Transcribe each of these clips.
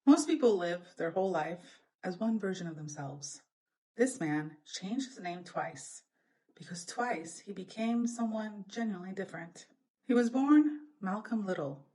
Most people live their whole life as one version of themselves. This man changed his name twice because twice he became someone genuinely different. He was born Malcolm Little.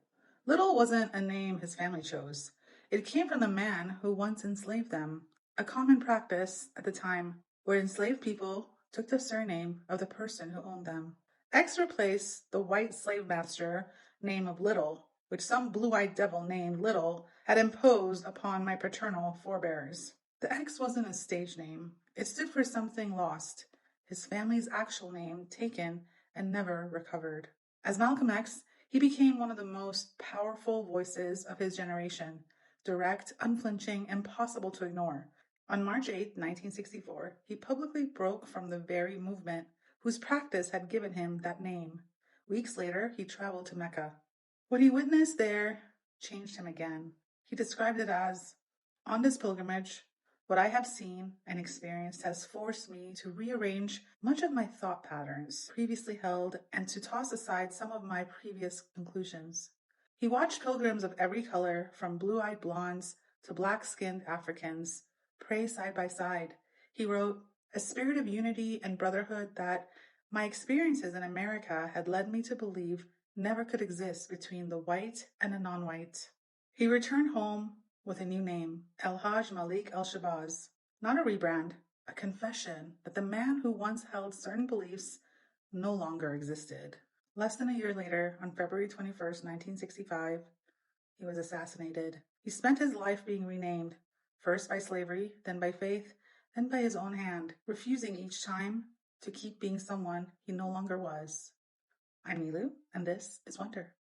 Little wasn't a name his family chose. It came from the man who once enslaved them, a common practice at the time where enslaved people took the surname of the person who owned them. X replaced the white slave master name of Little, which some blue-eyed devil named Little had imposed upon my paternal forebears. The X wasn't a stage name. It stood for something lost, his family's actual name taken and never recovered. As Malcolm X, he became one of the most powerful voices of his generation, direct, unflinching, impossible to ignore. On March 8, 1964, he publicly broke from the very movement whose practice had given him that name. Weeks later, he traveled to Mecca. What he witnessed there changed him again. He described it as, "On this pilgrimage, what I have seen and experienced has forced me to rearrange much of my thought patterns previously held and to toss aside some of my previous conclusions." He watched pilgrims of every color, from blue-eyed blondes to black-skinned Africans, pray side by side. He wrote, "A spirit of unity and brotherhood that my experiences in America had led me to believe never could exist between the white and the non-white." He returned home with a new name, el-Hajj Malik el-Shabazz. Not a rebrand, a confession that the man who once held certain beliefs no longer existed. Less than a year later, on February 21st, 1965, he was assassinated. He spent his life being renamed, first by slavery, then by faith, then by his own hand, refusing each time to keep being someone he no longer was. I'm Milu, and this is Wonder.